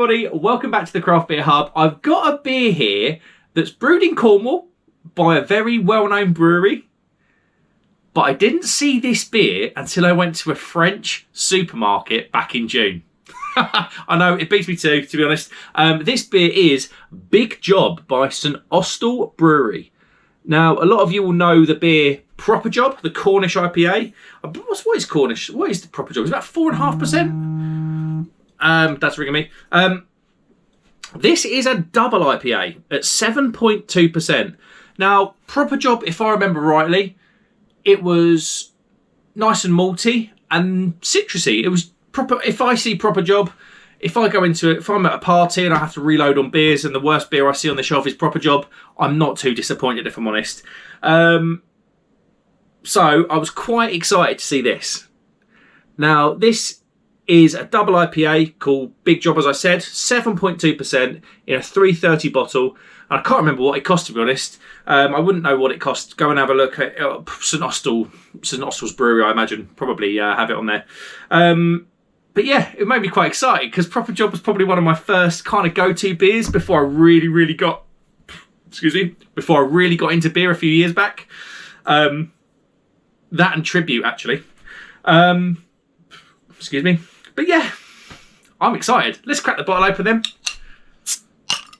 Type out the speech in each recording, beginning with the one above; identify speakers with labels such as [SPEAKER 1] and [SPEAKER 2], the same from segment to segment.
[SPEAKER 1] everybody, welcome back to the Craft Beer Hub. I've got a beer here that's brewed in Cornwall by a very well-known brewery, but I didn't see this beer until I went to a French supermarket back in June. I know, it beats me too, to be honest. This beer is Big Job by St Austell Brewery. Now, a lot of you will know the beer Proper Job, the Cornish IPA. What is Cornish? What is the Proper Job? It's about 4.5%. That's ringing me. This is a double IPA at 7.2%. Now, Proper Job, if I remember rightly, it was nice and malty and citrusy. It was proper. If I see Proper Job, if I go into it, if I'm at a party and I have to reload on beers and the worst beer I see on the shelf is Proper Job, I'm not too disappointed, if I'm honest. So I was quite excited to see this. Now, this is a double IPA called Big Job, as I said, 7.2% in a 330 bottle. And I can't remember what it cost, to be honest. I wouldn't know what it cost. Go and have a look at St Austell's Brewery, I imagine. Probably have it on there. But yeah, it made me quite excited because Proper Job was probably one of my first kind of go-to beers before I really got into beer a few years back. That and Tribute, actually. Excuse me. But yeah, I'm excited. Let's crack the bottle open then.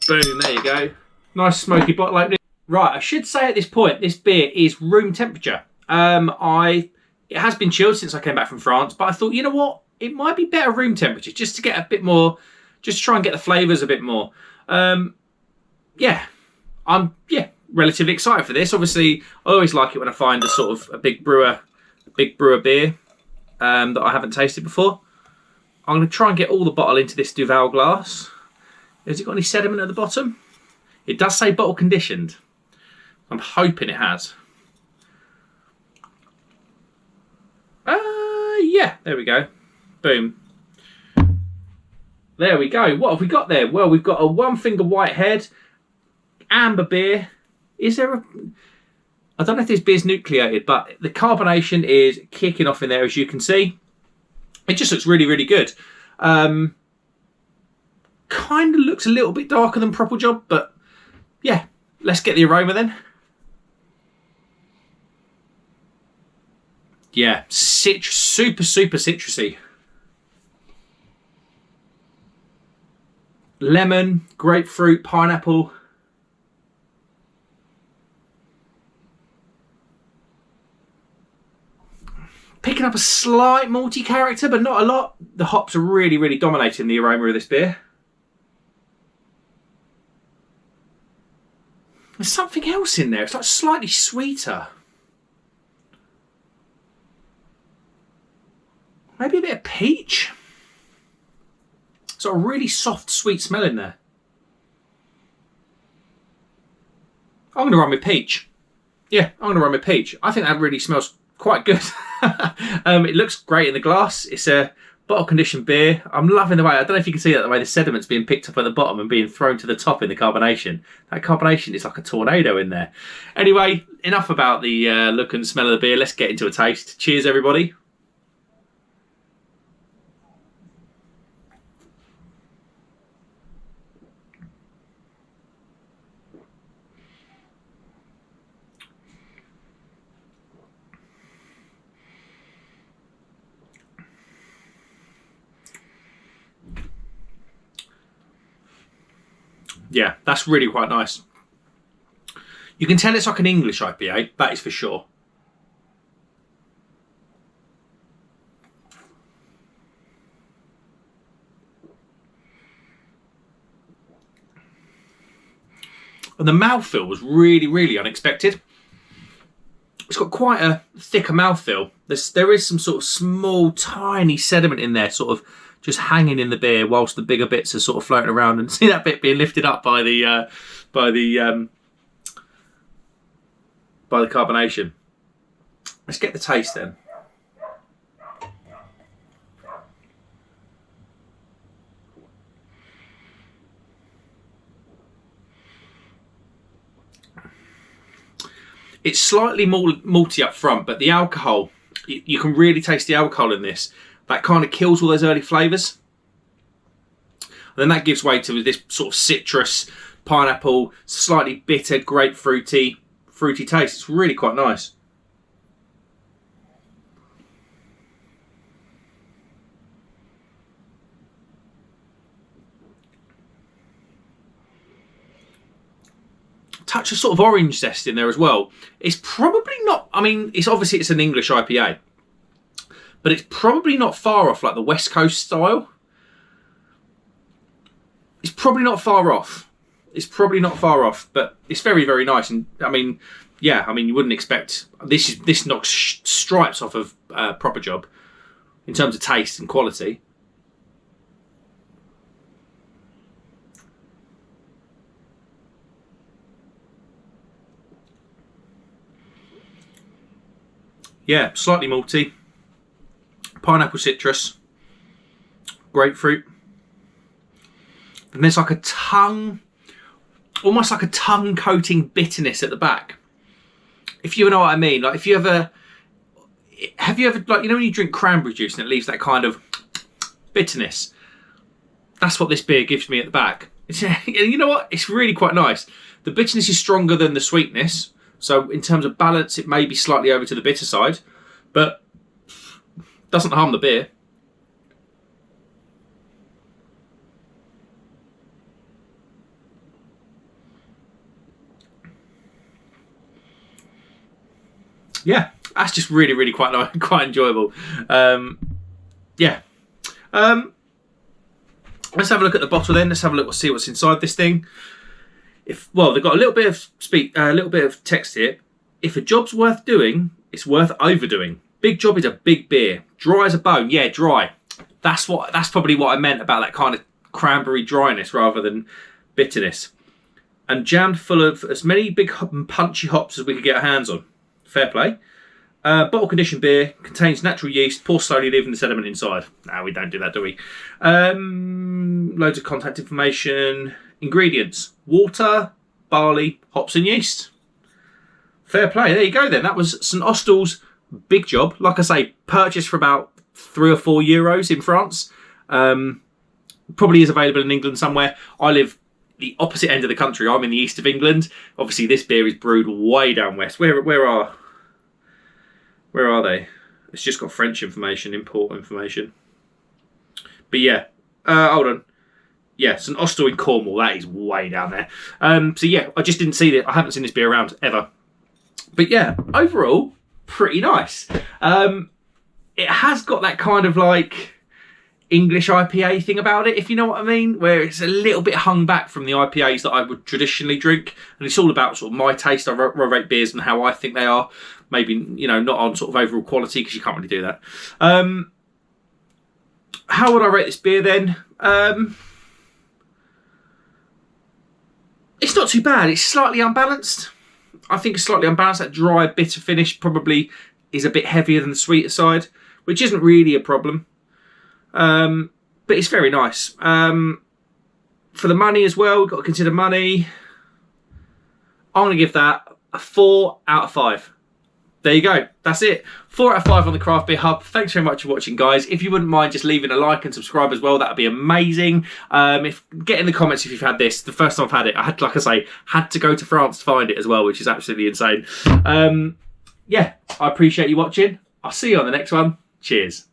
[SPEAKER 1] Boom, there you go. Nice smoky bottle opening. Right, I should say at this point, this beer is room temperature. It has been chilled since I came back from France, but I thought, you know what? It might be better room temperature just to get a bit more, just to try and get the flavours a bit more. I'm relatively excited for this. Obviously, I always like it when I find a big brewer beer that I haven't tasted before. I'm going to try and get all the bottle into this Duval glass. Has it got any sediment at the bottom? It does say bottle conditioned. I'm hoping it has. Yeah, there we go. Boom. There we go. What have we got there? Well, we've got a one finger whitehead, amber beer. Is there a... I don't know if this beer's nucleated, but the carbonation is kicking off in there, as you can see. It just looks really good. Kind of looks a little bit darker than Proper Job, but yeah, let's get the aroma then. Yeah, super citrusy. Lemon, grapefruit, pineapple. Picking up a slight malty character, but not a lot. The hops are really dominating the aroma of this beer. There's something else in there. It's like slightly sweeter. Maybe a bit of peach. It's got a really soft, sweet smell in there. I'm going to run with peach. Yeah, I'm going to run with peach. I think that really smells quite good. It looks great in the glass. It's a bottle conditioned beer. I'm loving the way, I don't know if you can see that, the way the sediment's being picked up at the bottom and being thrown to the top in the carbonation. That carbonation is like a tornado in there. Anyway, enough about the look and smell of the beer. Let's get into a taste. Cheers, everybody. Yeah, that's really quite nice. You can tell it's like an English IPA, that is for sure. And the mouthfeel was really unexpected. It's got quite a thicker mouthfeel. There is some sort of small, tiny sediment in there, sort of just hanging in the beer, whilst the bigger bits are sort of floating around. And see that bit being lifted up by the carbonation. Let's get the taste then. It's slightly more malty up front, but the alcohol, you can really taste the alcohol in this. That kind of kills all those early flavours. And then that gives way to this sort of citrus, pineapple, slightly bitter, grapefruity, fruity taste. It's really quite nice. Touch of sort of orange zest in there as well. It's probably not, I mean, it's obviously it's an English IPA, but it's probably not far off like the West Coast style. It's probably not far off. It's probably not far off, but it's very, very nice. And I mean, yeah, I mean, you wouldn't expect this knocks stripes off of Proper Job in terms of taste and quality. Yeah, slightly malty, pineapple, citrus, grapefruit. And there's like a tongue, almost like a tongue coating bitterness at the back. If you know what I mean, like if you ever, have you ever, like, you know when you drink cranberry juice and it leaves that kind of bitterness? That's what this beer gives me at the back. You know what? It's really quite nice. The bitterness is stronger than the sweetness. So in terms of balance, it may be slightly over to the bitter side, but doesn't harm the beer. Yeah, that's just really, really quite nice, quite enjoyable. Yeah. Let's have a look at the bottle then. Let's have a look, see what's inside this thing. Well, they've got a little bit of text here. If a job's worth doing, it's worth overdoing. Big Job is a big beer. Dry as a bone. Yeah, dry. That's probably what I meant about that kind of cranberry dryness rather than bitterness. And jammed full of as many big and punchy hops as we could get our hands on. Fair play. Bottle conditioned beer, contains natural yeast, pour slowly, leaving the sediment inside. No, we don't do that, do we? Loads of contact information. Ingredients: water, barley, hops and yeast. Fair play. There you go then. That was St Austell's Big Job. Like I say, purchased for about €3 or €4 in France. Probably is available in England somewhere. I live the opposite end of the country. I'm in the east of England. Obviously, this beer is brewed way down west. Where are they? It's just got French information, import information. But yeah, hold on. Yeah, St Austell in Cornwall. That is way down there. So yeah, I just didn't see it. I haven't seen this beer around ever. But yeah, overall, pretty nice. It has got that kind of like English IPA thing about it, if you know what I mean, where it's a little bit hung back from the IPAs that I would traditionally drink, and it's all about sort of my taste. I rate beers and how I think they are. Maybe, you know, not on sort of overall quality, because you can't really do that. How would I rate this beer then? It's not too bad. It's slightly unbalanced. I think it's slightly unbalanced. That dry, bitter finish probably is a bit heavier than the sweeter side, which isn't really a problem. But it's very nice. For the money as well, we've got to consider money. I'm going to give that a 4 out of 5. There you go. That's it. 4 out of 5 on the Craft Beer Hub. Thanks very much for watching, guys. If you wouldn't mind just leaving a like and subscribe as well, that would be amazing. Get in the comments if you've had this. The first time I've had it, I had, like I say, had to go to France to find it as well, which is absolutely insane. Yeah, I appreciate you watching. I'll see you on the next one. Cheers.